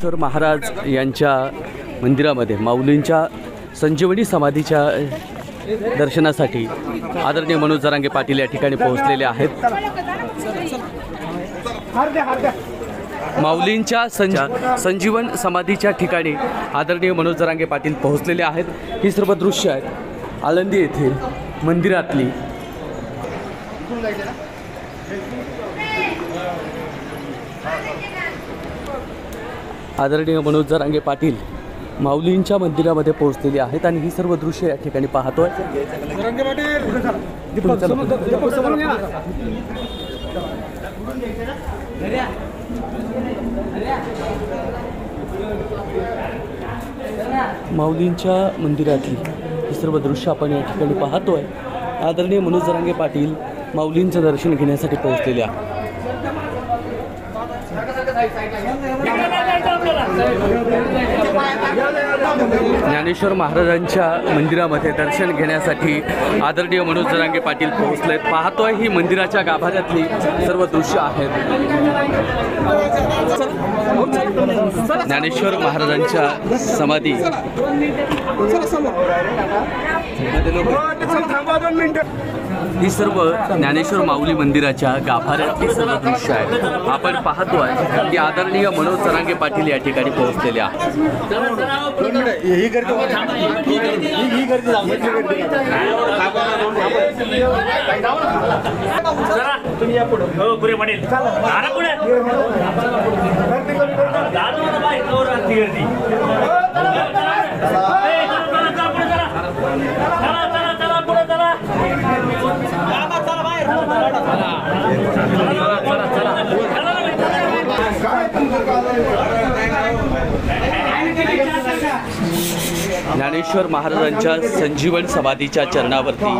ज्ञानेश्वर महाराज यांच्या मंदिरामध्ये माऊलींच्या संजीवनी समाधीच्या दर्शनासाठी आदरणीय मनोज जरांगे पाटील या ठिकाणी पोहोचलेले आहेत। माऊलींच्या संजीवन समाधीच्या ठिकाणी आदरणीय मनोज जरांगे पाटील पोहोचलेले आहेत। ही सर्व दृश्य आहेत आळंदी येथील मंदिरातली। आदरणीय मनोज जरांगे पाटील माऊलींच्या मंदिरामध्ये पोहोचलेले आहेत आणि ही सर्व दृश्य या ठिकाणी पाहतोय। माऊलींच्या मंदिरातली ही सर्व दृश्य आपण या ठिकाणी पाहतोय। आदरणीय मनोज जरांगे पाटील माऊलींचं दर्शन घेण्यासाठी पोहोचलेले आहेत। ज्ञानेश्वर महाराजांच्या मंदिरामध्ये दर्शन घेण्यासाठी आदरणीय मनोज जरांगे पाटील पोहोचलेत। पाहतोय ही मंदिराच्या गाभाऱ्यातली सर्व दृश्य आहेत। ज्ञानेश्वर महाराजांच्या समाधी ही सर्व ज्ञानेश्वर माऊली मंदिराच्या गाभाऱ्यातली सर्व दृश्य आहे आपण पाहतोय की आदरणीय मनोज जरांगे पाटील या ठिकाणी पोहोचलेले आहेत। ज्ञानेश्वर महाराजांच्या संजीवन समाधीच्या चरणावरती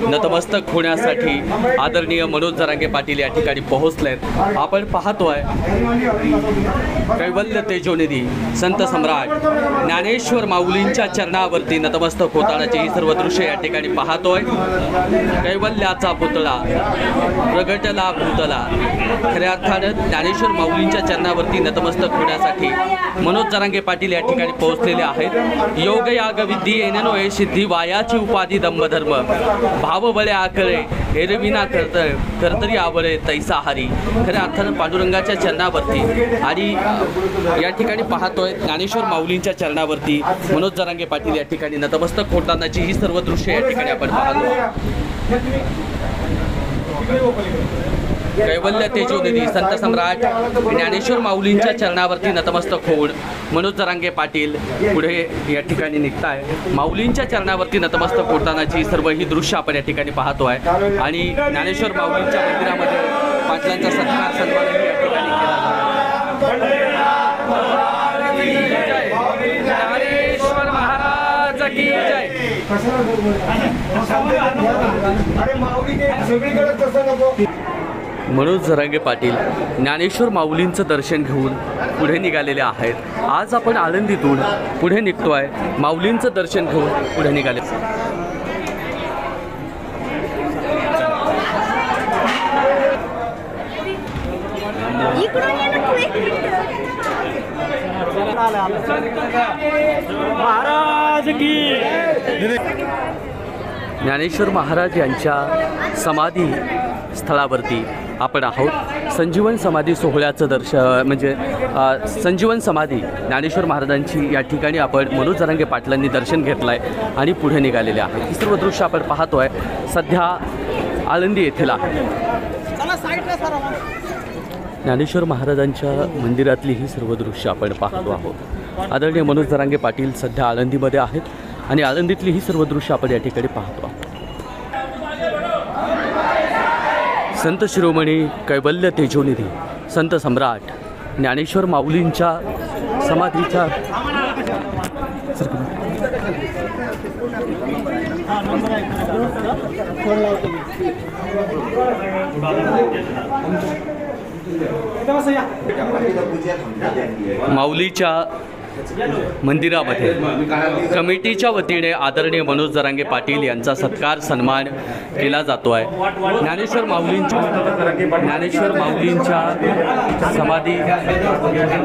नतमस्तक होण्यासाठी आदरणीय मनोज जरांगे पाटील या ठिकाणी पोहोचलेत। आपण पाहतोय कैवल्य तेजोनिधी संत सम्राट ज्ञानेश्वर माऊलींच्या चरणावरती नतमस्तक होतानाची ही सर्व दृश्य या ठिकाणी पाहतोय। कैवल्याचा पुतळा प्रगटला भूतला, खऱ्या अर्थानं ज्ञानेश्वर माऊलींच्या चरणावरती नतमस्तक होण्यासाठी मनोज जरांगे पाटील या ठिकाणी पोहोचलेले आहेत। योग याग विधी येणनो ए सिद्धी, वायाची उपाधी दंभधर्म, भाव बळे आकळे एरविना कर्तरी आवळे तैसा हरी। खऱ्या अर्थानं पांडुरंगाच्या चरणावरती आणि या ठिकाणी पाहतोय ज्ञानेश्वर माऊलींच्या चरणावरती मनोज जरांगे पाटील या ठिकाणी नतमस्तक होतानाची ही सर्व दृश्य या ठिकाणी आपण पाहतो। कैवल्य तेजोनिधी संत सम्राट ज्ञानेश्वर माऊलींच्या चरणावरती नतमस्तक होऊन मनोज जरांगे पाटील पुढे या ठिकाणी निघताय। माऊलींच्या चरणावरती नतमस्तक होतानाची सर्व ही दृश्य आपण या ठिकाणी पाहतोय आणि ज्ञानेश्वर माऊलींच्या मंदिरामध्ये पाटलांचा सन्मान सन्मानही या ठिकाणी केला जातो। ज्ञानेश्वर महाराज की जय। मनोज जरांगे पाटील ज्ञानेश्वर माऊलींचं दर्शन घेऊन पुढे निघालेले आहेत। आज आपण आळंदीतून पुढे निघतोय, माऊलींचं दर्शन घेऊन पुढे निघाले। महाराज की ज्ञानेश्वर महाराज यांच्या समाधी स्थळावरती आपण आहोत। संजीवन समाधी सोहळ्याचं दर्शन म्हणजे संजीवन समाधी ज्ञानेश्वर महाराजांची या ठिकाणी आपण मनोज जरांगे पाटलांनी दर्शन घेतलं आहे आणि पुढे निघालेले आहे। ही सर्व दृश्य आपण पाहतोय सध्या आळंदी येथील आहे। ज्ञानेश्वर महाराजांच्या मंदिरातली ही सर्व दृश्य आपण पाहतो आहोत। आदरणीय मनोज जरांगे पाटील सध्या आळंदीमध्ये आहेत आणि आळंदीतली ही सर्व दृश्य आपण या ठिकाणी पाहतो आहोत। संत शिरोमणी कैवल्य तेजोनिधी संत सम्राट ज्ञानेश्वर माऊलींच्या समाधीच्या माऊलीच्या मंदिरामध्ये कमिटीच्या वतीने आदरणीय मनोज जरांगे पाटील यांचा सत्कार सन्मान केला जातो आहे। ज्ञानेश्वर माऊलींच्या समाधी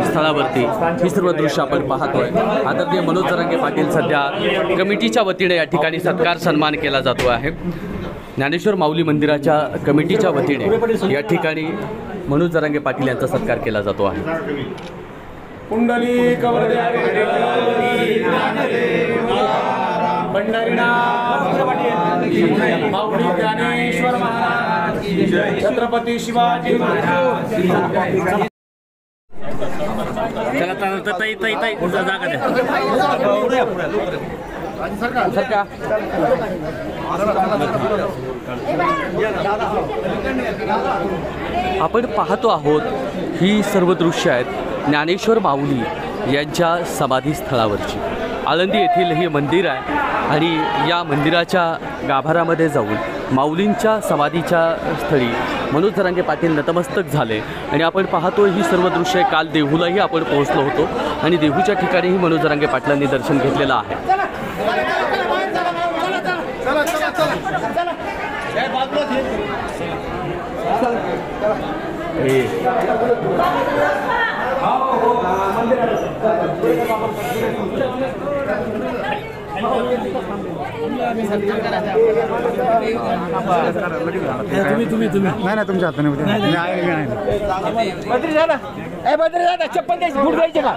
स्थळावरती ही सर्व दृश्य आपण पाहतोय। आदरणीय मनोज जरांगे पाटील सध्या कमिटीच्या वतीने या ठिकाणी सत्कार सन्मान केला जातो आहे। ज्ञानेश्वर माऊली मंदिराच्या कमिटीच्या वतीने या ठिकाणी मनोज जरांगे पाटील यांचा सत्कार केला जातो आहे। कुंडली माऊली ज्ञानेश्वर महाराज छत्रपती शिवाजी महाराज। चला ताई जागा द्या। आपण पाहतो आहोत ही सर्व दृश्य आहेत ज्ञानेश्वर माऊली यांच्या समाधी स्थळावरची। आळंदी येथील हे मंदिर आहे आणि या मंदिराच्या गाभाऱ्यामध्ये जाऊन माऊलींच्या समाधीच्या स्थळी मनोज जरांगे पाटील नतमस्तक झाले आणि आपण पाहतो ही सर्व दृश्य। काल देहूलाही आपण पोहोचलो होतो आणि देहूच्या ठिकाणीही मनोज जरांगे पाटलांनी दर्शन घेतलेलं आहे। तुम्ही नाही तुमच्या हाताने बद्री झाला चप्पल द्यायची बूट द्यायचे का